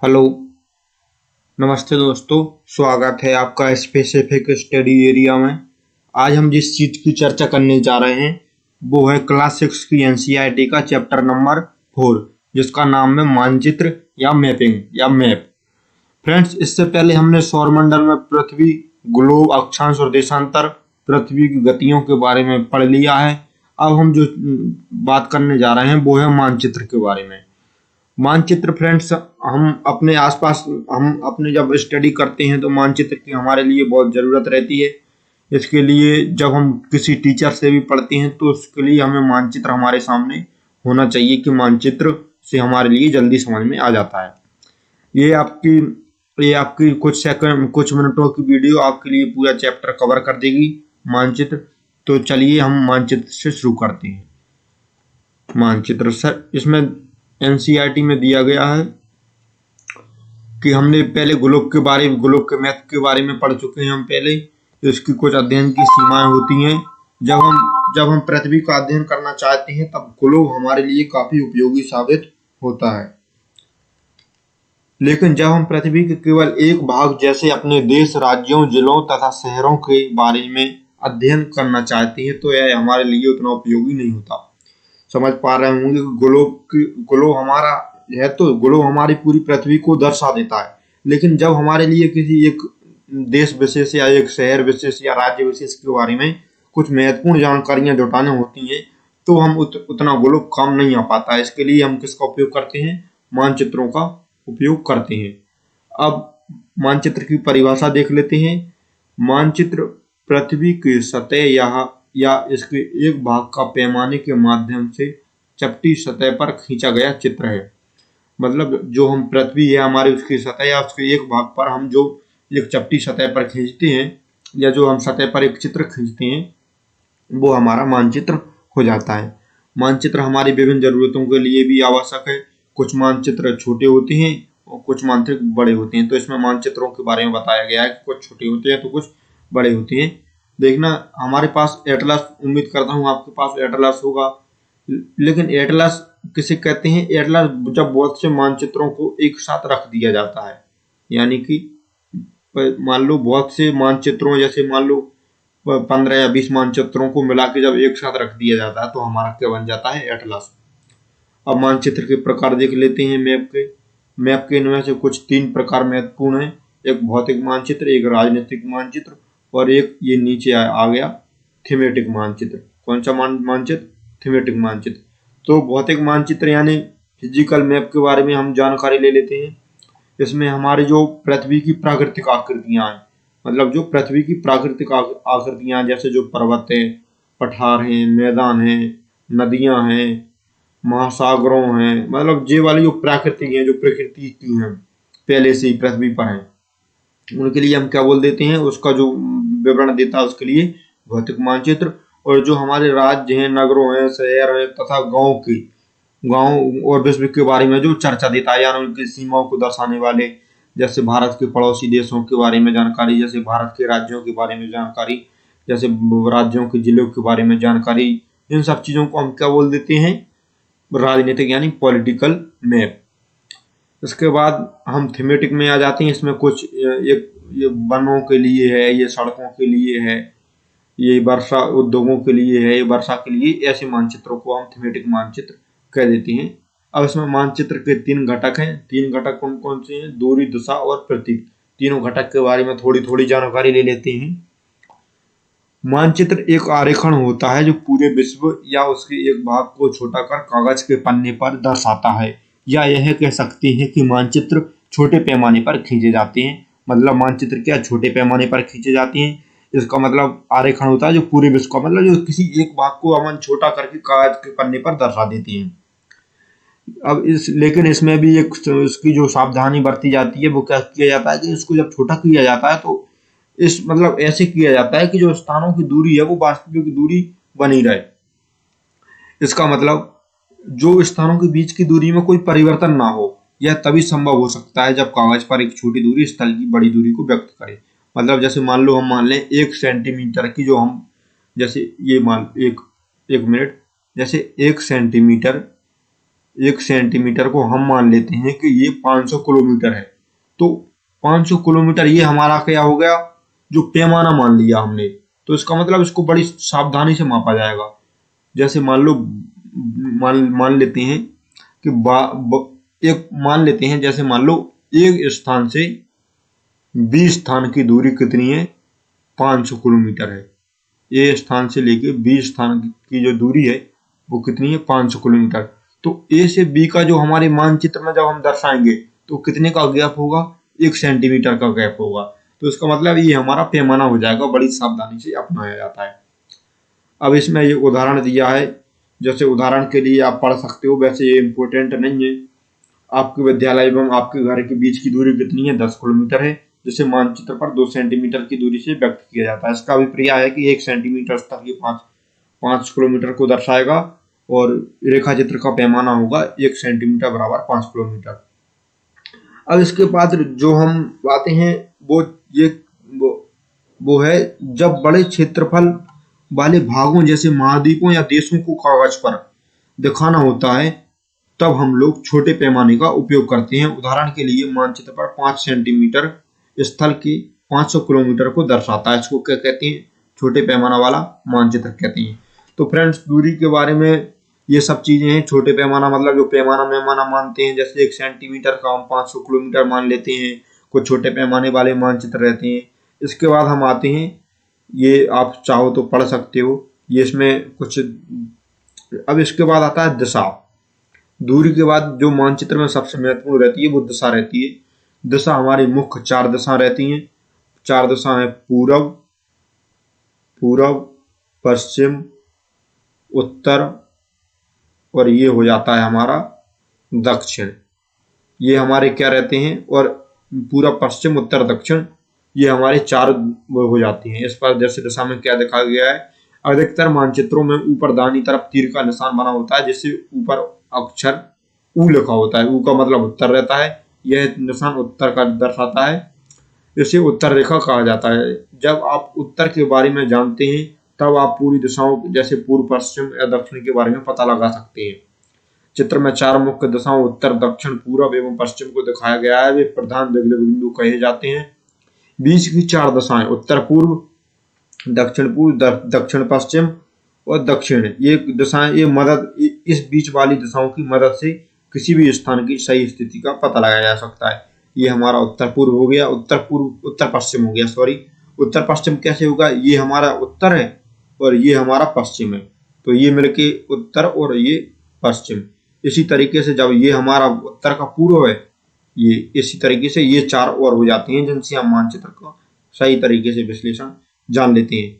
Hello. नमस्ते दोस्तों। स्वागत है आपका स्पेसिफिक स्टडी एरिया में। आज हम जिस चीज की चर्चा करने जा रहे हैं वो है क्लास 6 की एनसीईआरटी का चैप्टर नंबर 4, जिसका नाम है मानचित्र या मैपिंग या मैप। फ्रेंड्स, इससे पहले हमने सौरमंडल में पृथ्वी, ग्लोब, अक्षांश और देशांतर, पृथ्वी की गतियों के बारे में पढ़ लिया है। अब हम जो बात करने जा रहे हैं वो है मानचित्र के बारे में। मानचित्र फ्रेंड्स, हम अपने आसपास हम अपने जब स्टडी करते हैं तो मानचित्र की हमारे लिए बहुत ज़रूरत रहती है। इसके लिए जब हम किसी टीचर से भी पढ़ते हैं तो उसके लिए हमें मानचित्र हमारे सामने होना चाहिए कि मानचित्र से हमारे लिए जल्दी समझ में आ जाता है। ये आपकी ये आपकी कुछ मिनटों की वीडियो आपके लिए पूरा चैप्टर कवर कर देगी, मानचित्र। तो चलिए हम मानचित्र से शुरू करते हैं। मानचित्र सर, इसमें एनसीईआरटी में दिया गया है कि हमने पहले ग्लोब के मैप के बारे में पढ़ चुके हैं हम पहले। इसकी कुछ अध्ययन की सीमाएं होती हैं। जब हम पृथ्वी का अध्ययन करना चाहते हैं तब ग्लोब हमारे लिए काफी उपयोगी साबित होता है। लेकिन जब हम पृथ्वी के केवल एक भाग जैसे अपने देश, राज्यों, जिलों तथा शहरों के बारे में अध्ययन करना चाहते हैं तो यह हमारे लिए उतना उपयोगी नहीं होता। समझ पा रहे होंगे कि ग्लोब हमारी पूरी पृथ्वी को दर्शा देता है। लेकिन जब हमारे लिए किसी एक देश विशेष या एक शहर विशेष या राज्य विशेष के बारे में कुछ महत्वपूर्ण जानकारियां जुटाने होती हैं तो हम उतना ग्लोब काम नहीं आ पाता है। इसके लिए हम किसका उपयोग करते हैं? मानचित्रों का उपयोग करते हैं। अब मानचित्र की परिभाषा देख लेते हैं। मानचित्र पृथ्वी की सतह या इसके एक भाग का पैमाने के माध्यम से चपटी सतह पर खींचा गया चित्र है। मतलब जो हम पृथ्वी है हमारी, उसकी सतह या उसके एक भाग पर हम जो एक चपटी सतह पर खींचते हैं या जो हम सतह पर एक चित्र खींचते हैं वो हमारा मानचित्र हो जाता है। मानचित्र हमारी विभिन्न जरूरतों के लिए भी आवश्यक है। कुछ मानचित्र छोटे होते हैं और कुछ मानचित्र बड़े होते हैं। तो इसमें मानचित्रों के बारे में बताया गया है कि कुछ छोटे होते हैं तो कुछ बड़े होते हैं। देखना, हमारे पास एटलस, उम्मीद करता हूँ आपके पास एटलस होगा। लेकिन एटलस किसे कहते हैं? एटलस जब बहुत से मानचित्रों को एक साथ रख दिया जाता है, यानी कि मान लो बहुत से मानचित्रों, जैसे मान लो 15 या 20 मानचित्रों को मिला के जब एक साथ रख दिया जाता है तो हमारा क्या बन जाता है? एटलस। अब मानचित्र के प्रकार देख लेते हैं। मैप के इनमें से कुछ 3 प्रकार महत्वपूर्ण हैं। एक भौतिक मानचित्र, एक राजनीतिक मानचित्र और एक ये नीचे आ गया थीमेटिक मानचित्र। कौन सा मानचित्र? थीमेटिक मानचित्र। तो भौतिक मानचित्र यानी फिजिकल मैप के बारे में हम जानकारी ले लेते हैं। इसमें हमारे जो पृथ्वी की प्राकृतिक आकृतियां हैं, मतलब जो पृथ्वी की प्राकृतिक आकृतियां, जैसे जो पर्वत हैं, पठार हैं, मैदान हैं, नदियां हैं, महासागरों हैं, मतलब ये वाली जो प्राकृतिक हैं, जो प्रकृति की हैं, पहले से ही पृथ्वी पर हैं, उनके लिए हम क्या बोल देते हैं? उसका जो विवरण देता है उसके लिए भौतिक मानचित्र। और जो हमारे राज्य हैं, नगरों हैं, शहर हैं तथा गांव और विश्व के बारे में जो चर्चा देता है, यानी उनकी सीमाओं को दर्शाने वाले, जैसे भारत के पड़ोसी देशों के बारे में जानकारी, जैसे भारत के राज्यों के बारे में जानकारी, जैसे राज्यों के जिलों के बारे में जानकारी, इन सब चीजों को हम क्या बोल देते हैं? राजनीतिक यानी पॉलिटिकल मैप। इसके बाद हम थीमेटिक में आ जाते हैं। इसमें कुछ ये वनों के लिए है, ये सड़कों के लिए है, ये वर्षा उद्योगों के लिए है, ये वर्षा के लिए, ऐसे मानचित्रों को हम थीमेटिक मानचित्र कह देते हैं। अब इसमें मानचित्र के 3 घटक हैं। 3 घटक कौन कौन से हैं? दूरी, दिशा और प्रतीक। तीनों घटक के बारे में थोड़ी थोड़ी जानकारी ले लेते हैं। मानचित्र एक आरेखन होता है जो पूरे विश्व या उसके एक भाग को छोटा कर कागज के पन्ने पर दर्शाता है, या यह कह सकते हैं कि मानचित्र छोटे पैमाने पर खींचे जाते हैं। मतलब मानचित्र क्या छोटे पैमाने पर खींचे जाते हैं, इसका मतलब आरेखन होता है जो पूरे विश्व का, मतलब जो किसी एक भाग को हम छोटा करके कागज के पन्ने पर दर्शा देते हैं। अब लेकिन इसमें भी इसकी जो सावधानी बरती जाती है वो क्या किया जाता है कि इसको जब छोटा किया जाता है तो मतलब ऐसे किया जाता है कि जो स्थानों की दूरी है वो वास्तविक दूरी बनी रहे। इसका मतलब जो स्थानों के बीच की दूरी में कोई परिवर्तन ना हो। यह तभी संभव हो सकता है जब कागज पर एक छोटी दूरी स्थल की बड़ी दूरी को व्यक्त करे। मतलब जैसे मान लो हम मान लें 1 सेंटीमीटर की, जो हम जैसे ये मान एक मिनट, जैसे 1 सेंटीमीटर 1 सेंटीमीटर को हम मान लेते हैं कि ये 500 किलोमीटर है। तो 500 किलोमीटर ये हमारा क्या हो गया, जो पैमाना मान लिया हमने। तो इसका मतलब इसको बड़ी सावधानी से मापा जाएगा। जैसे मान लो मान लेते हैं कि एक मान लेते हैं, जैसे मान लो एक स्थान से बी स्थान की दूरी कितनी है, 500 किलोमीटर है। ए स्थान से लेके बी स्थान की जो दूरी है वो कितनी है, 500 किलोमीटर। तो ए से बी का जो हमारे मानचित्र में जब हम दर्शाएंगे तो कितने का गैप होगा, 1 सेंटीमीटर का गैप होगा। तो इसका मतलब ये हमारा पैमाना हो जाएगा, बड़ी सावधानी से अपनाया जाता है। अब इसमें ये उदाहरण दिया है, जैसे उदाहरण के लिए आप पढ़ सकते हो, वैसे ये इम्पोर्टेंट नहीं है। आपके विद्यालय एवं आपके घर के बीच की दूरी कितनी है, 10 किलोमीटर है, जिसे मानचित्र पर 2 सेंटीमीटर की दूरी से व्यक्त किया जाता है। इसका अभिप्राय है कि 1 सेंटीमीटर तक ये 5 किलोमीटर को दर्शाएगा और रेखा चित्र का पैमाना होगा 1 सेंटीमीटर बराबर 5 किलोमीटर। अब इसके बाद जो हम बातें हैं वो है जब बड़े क्षेत्रफल वाले भागों जैसे महाद्वीपों या देशों को कागज पर दिखाना होता है, तब हम लोग छोटे पैमाने का उपयोग करते हैं। उदाहरण के लिए मानचित्र पर 5 सेंटीमीटर स्थल के 500 किलोमीटर को दर्शाता है। इसको क्या कहते हैं, छोटे पैमाना वाला मानचित्र कहते हैं। तो फ्रेंड्स, दूरी के बारे में ये सब चीजें हैं। छोटे पैमाना मतलब जो पैमाना मानते हैं, जैसे 1 सेंटीमीटर का हम 500 किलोमीटर मान लेते हैं। कुछ छोटे पैमाने वाले मानचित्र रहते हैं। इसके बाद हम आते हैं, ये आप चाहो तो पढ़ सकते हो, ये इसमें कुछ। अब इसके बाद आता है दिशा। दूरी के बाद जो मानचित्र में सबसे महत्वपूर्ण रहती है वो दिशा रहती है। दिशा हमारी मुख्य 4 दिशा रहती हैं। 4 दिशा है पूरब, पश्चिम, उत्तर और ये हो जाता है हमारा दक्षिण। ये हमारे क्या रहते हैं, और पूरब, पश्चिम, उत्तर, दक्षिण, ये हमारे 4 हो जाती हैं। इस पर जैसे दिशा में क्या दिखाया गया है, अधिकतर मानचित्रों में ऊपर दाहिनी तरफ तीर का निशान बना होता है, जिससे ऊपर अक्षर ऊ लिखा होता है। ऊ का मतलब उत्तर रहता है। यह निशान उत्तर का दर्शाता है। इसे उत्तर रेखा कहा जाता है। जब आप उत्तर के बारे में जानते हैं तब आप पूरी दिशाओं जैसे पूर्व, पश्चिम या दक्षिण के बारे में पता लगा सकते हैं। चित्र में 4 मुख्य दिशाओं उत्तर, दक्षिण, पूरब एवं पश्चिम को दिखाया गया है। वे प्रधान बिंदु कहे जाते हैं। बीच की 4 दिशाएं उत्तर पूर्व, दक्षिण पूर्व, दक्षिण पश्चिम और दक्षिण, ये दिशाएं इस बीच वाली दिशाओं की मदद से किसी भी स्थान की सही स्थिति का पता लगाया जा सकता है। ये हमारा उत्तर पूर्व हो गया, उत्तर पश्चिम हो गया, सॉरी। उत्तर पश्चिम कैसे होगा, ये हमारा उत्तर है और ये हमारा पश्चिम है, तो ये मिलके उत्तर और ये पश्चिम। इसी तरीके से जब ये हमारा उत्तर का पूर्व है, ये इसी तरीके से ये 4 और हो जाते हैं, जिनसे हम मानचित्र का सही तरीके से विश्लेषण जान लेते हैं।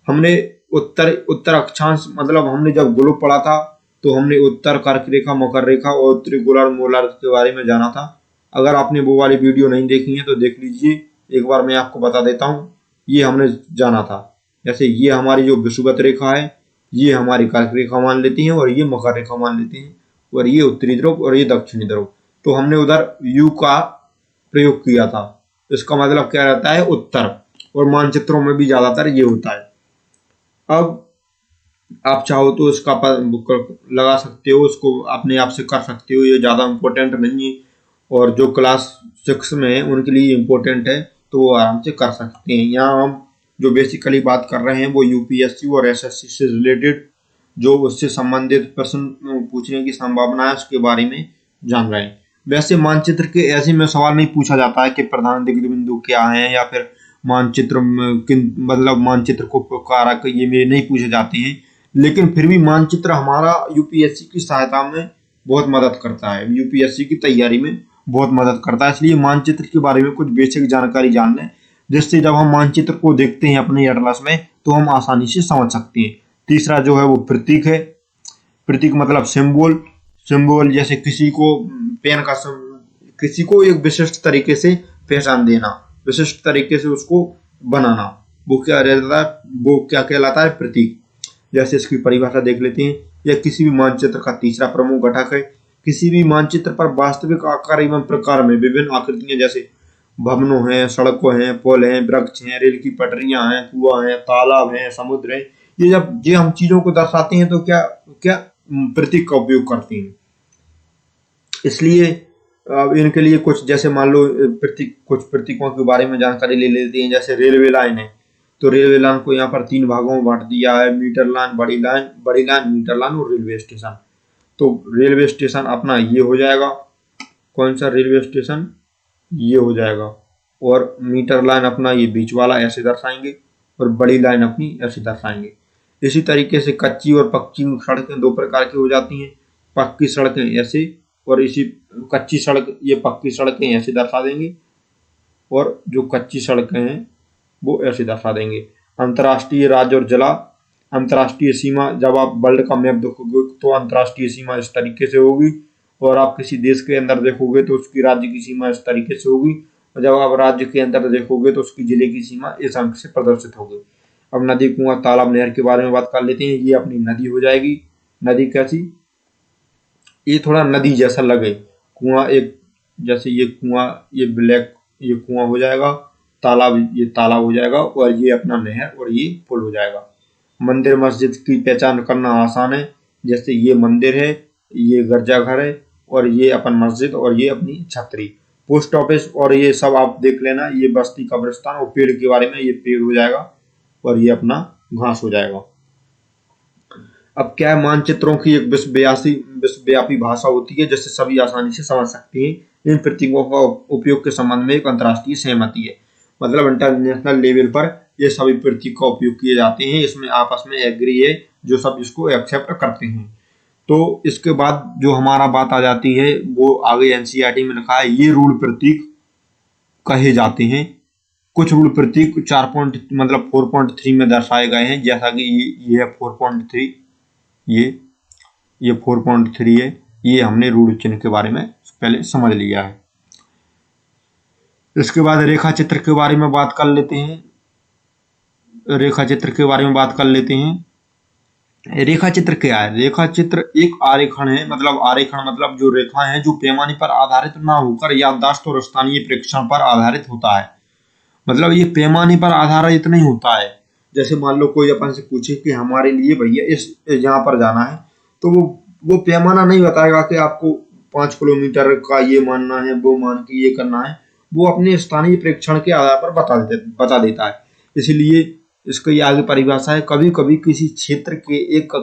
हमने उत्तर अक्षांश मतलब हमने जब गोलक पढ़ा था तो हमने उत्तर कर्क रेखा, मकर रेखा और त्रिगोलार्ध मोलार्ध के बारे में जाना था। अगर आपने वो वाली वीडियो नहीं देखी है तो देख लीजिए, एक बार मैं आपको बता देता हूँ। ये हमने जाना था, जैसे ये हमारी जो विषुवत रेखा है ये हमारी कर्क रेखा मान लेती है और ये मकर रेखा मान लेती है, और ये उत्तरी ध्रुव और ये दक्षिणी ध्रुव। तो हमने उधर यू का प्रयोग किया था। इसका मतलब क्या रहता है, उत्तर, और मानचित्रों में भी ज्यादातर ये होता है। अब आप चाहो तो इसका लगा सकते हो, उसको अपने आप से कर सकते हो, ये ज्यादा इम्पोर्टेंट नहीं है, और जो क्लास 6 में है उनके लिए इम्पोर्टेंट है, तो वो आराम से कर सकते हैं। यहाँ हम जो बेसिकली बात कर रहे हैं वो यूपीएससी और एसएससी से रिलेटेड जो उससे संबंधित प्रश्न पूछने की संभावना है उसके बारे में जान रहे हैं। वैसे मानचित्र के ऐसे में सवाल नहीं पूछा जाता है कि प्रधान दिग्ध बिंदु क्या है, या फिर मानचित्र मतलब मानचित्र को कारक, ये मेरे नहीं पूछे जाते हैं। लेकिन फिर भी मानचित्र हमारा यूपीएससी की सहायता में बहुत मदद करता है, यूपीएससी की तैयारी में बहुत मदद करता है। इसलिए मानचित्र के बारे में कुछ बेसिक जानकारी जान लें, जिससे जब हम मानचित्र को देखते हैं अपने एटलस में तो हम आसानी से समझ सकते हैं। तीसरा जो है वो प्रतीक है। प्रतीक मतलब सिंबल, जैसे किसी को पेन का किसी को एक विशिष्ट तरीके से पहचान देना, विशिष्ट तरीके से उसको बनाना, वो क्या रहता है, वो क्या कहलाता है, प्रतीक। जैसे इसकी परिभाषा देख लेते हैं। यह किसी भी मानचित्र का तीसरा प्रमुख घटक है। किसी भी मानचित्र पर वास्तविक आकार एवं प्रकार में विभिन्न आकृतियां जैसे भवनों हैं, सड़कों हैं, पुल हैं, वृक्ष हैं, रेल की पटरियां हैं, कुआं हैं, तालाब हैं, समुद्र हैं, ये जब हम चीजों को दर्शाते हैं तो क्या प्रतीक का उपयोग करते हैं। इसलिए अब इनके लिए कुछ जैसे मान लो कुछ प्रतीकों के बारे में जानकारी ले लेते हैं। जैसे रेलवे लाइन है, तो रेलवे लाइन को यहाँ पर 3 भागों में बांट दिया है, मीटर लाइन, बड़ी लाइन, मीटर लाइन और रेलवे स्टेशन। तो रेलवे स्टेशन अपना ये हो जाएगा, कौन सा रेलवे स्टेशन, ये हो जाएगा, और मीटर लाइन अपना ये बीच वाला ऐसे दर्शाएंगे, और बड़ी लाइन अपनी ऐसे दर्शाएंगे। इसी तरीके से कच्ची और पक्की सड़कें 2 प्रकार की हो जाती हैं। पक्की सड़कें ऐसे, और इसी कच्ची सड़क, ये पक्की सड़कें ऐसे दर्शा देंगे, और जो कच्ची सड़कें हैं वो ऐसे दर्शा देंगे। अंतर्राष्ट्रीय राज्य और जिला, अंतर्राष्ट्रीय सीमा, जब आप वर्ल्ड का मैप देखोगे तो अंतर्राष्ट्रीय सीमा इस तरीके से होगी, और आप किसी देश के अंदर देखोगे तो उसकी राज्य की सीमा इस तरीके से होगी, और जब आप राज्य के अंदर देखोगे तो उसकी जिले की सीमा इस अंक से प्रदर्शित होगी। अब नदी, कुआं, तालाब, नहर के बारे में बात कर लेते हैं। ये अपनी नदी हो जाएगी। नदी कैसी, ये थोड़ा नदी जैसा लगे। कुआं एक, जैसे ये कुआं, ये ब्लैक, ये कुआं हो जाएगा। तालाब, ये तालाब हो जाएगा, और ये अपना नहर, और ये पुल हो जाएगा। मंदिर मस्जिद की पहचान करना आसान है। जैसे ये मंदिर है, ये गिरजाघर है, और ये अपन मस्जिद, और ये अपनी छतरी। पोस्ट ऑफिस और ये सब आप देख लेना। ये बस्ती, कब्रिस्तान, और पेड़ के बारे में, ये पेड़ हो जाएगा, और ये अपना घास हो जाएगा। अब क्या है, मानचित्रों की एक विश्वव्यापी भाषा होती है जिससे सभी आसानी से समझ सकते हैं। इन प्रतीकों का उपयोग के संबंध में एक अंतर्राष्ट्रीय सहमति है, मतलब इंटरनेशनल लेवल पर ये सभी प्रतीक का उपयोग किए जाते हैं। इसमें आपस में एग्री है, जो सब इसको एक्सेप्ट करते हैं। तो इसके बाद जो हमारा बात आ जाती है, वो आगे एनसीईआरटी में लिखा है, ये रूल प्रतीक कहे जाते हैं। कुछ रूल प्रतीक 4.3 में दर्शाए गए हैं, जैसा कि ये है 4.3, ये 4.3 है। ये हमने रूल चिन्ह के बारे में पहले समझ लिया है। इसके बाद रेखा चित्र के बारे में बात कर लेते हैं। रेखा चित्र के बारे में बात कर लेते हैं। रेखा चित्र क्या है? रेखा चित्र एक आरेखण है, मतलब आरेखण मतलब जो रेखा है जो पैमाने पर आधारित ना होकर याददाश्त और स्थानीय प्रेक्षण पर आधारित होता है। मतलब ये पैमाने पर आधारित नहीं होता है। जैसे मान लो कोई अपन से पूछे कि हमारे लिए भैया इस यहाँ पर जाना है, तो वो पैमाना नहीं बताएगा कि आपको 5 किलोमीटर का ये मानना है, वो मान के ये करना है। वो अपने स्थानीय प्रेक्षण के आधार पर बता देता है। इसलिए इसकी आगे परिभाषा है, कभी कभी किसी क्षेत्र के एक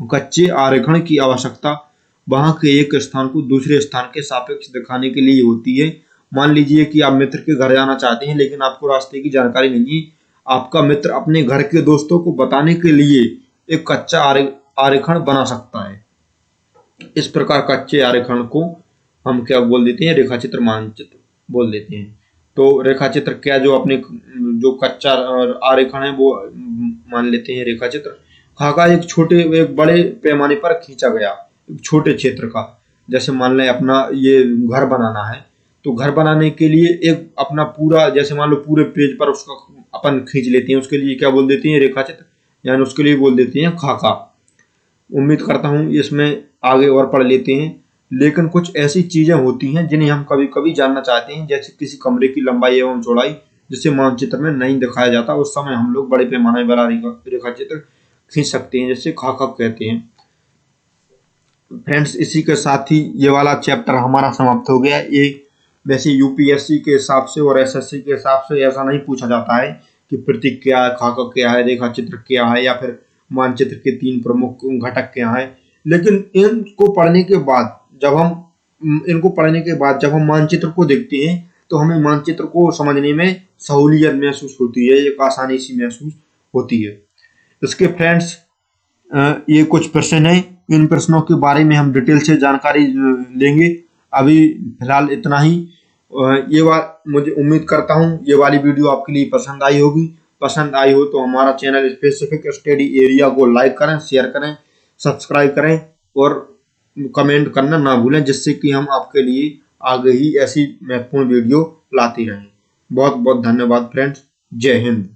कच्चे आरेखण की आवश्यकता वहां के एक स्थान को दूसरे स्थान के सापेक्ष दिखाने के लिए होती है। मान लीजिए कि आप मित्र के घर जाना चाहते हैं, लेकिन आपको रास्ते की जानकारी नहीं है। आपका मित्र अपने घर के दोस्तों को बताने के लिए एक कच्चा आरेखण बना सकता है। इस प्रकार कच्चे आरेखण को हम क्या बोल देते हैं? रेखाचित्र, मानचित्र बोल देते हैं। तो रेखाचित्र क्या, जो अपने जो कच्चा आरेखण है वो मान लेते हैं रेखाचित्र। खाका एक बड़े पैमाने पर खींचा गया, एक छोटे क्षेत्र का। जैसे मान लें अपना ये घर बनाना है, तो घर बनाने के लिए एक अपना पूरा, जैसे मान लो पूरे पेज पर उसका अपन खींच लेते हैं, उसके लिए क्या बोल देते हैं? रेखाचित्र, यानी उसके लिए बोल देते हैं खाका। उम्मीद करता हूँ इसमें आगे और पढ़ लेते हैं। लेकिन कुछ ऐसी चीजें होती हैं जिन्हें हम कभी कभी जानना चाहते हैं, जैसे किसी कमरे की लंबाई एवं चौड़ाई, जिसे मानचित्र में नहीं दिखाया जाता। उस समय हम लोग बड़े पैमाने वाला रेखाचित्र खींच सकते हैं, जिससे खाका कहते हैं। फ्रेंड्स, इसी के साथ ही ये वाला चैप्टर हमारा समाप्त हो गया। ये वैसे यूपीएससी के हिसाब से और एसएससी के हिसाब से ऐसा नहीं पूछा जाता है कि प्रतीक क्या है, खाका क्या है, रेखाचित्र क्या है, या फिर मानचित्र के 3 प्रमुख घटक क्या है। लेकिन इनको पढ़ने के बाद जब हम मानचित्र को देखते हैं, तो हमें मानचित्र को समझने में सहूलियत महसूस होती है, एक आसानी सी महसूस होती है। इसके फ्रेंड्स, ये कुछ प्रश्न हैं। इन प्रश्नों के बारे में हम डिटेल से जानकारी लेंगे। अभी फिलहाल इतना ही। मुझे उम्मीद करता हूँ ये वाली वीडियो आपके लिए पसंद आई होगी। पसंद आई हो तो हमारा चैनल स्पेसिफिक स्टडी एरिया को लाइक करें, शेयर करें, सब्सक्राइब करें, और कमेंट करना ना भूलें, जिससे कि हम आपके लिए आगे ही ऐसी महत्वपूर्ण वीडियो लाते रहें। बहुत बहुत धन्यवाद फ्रेंड्स। जय हिंद।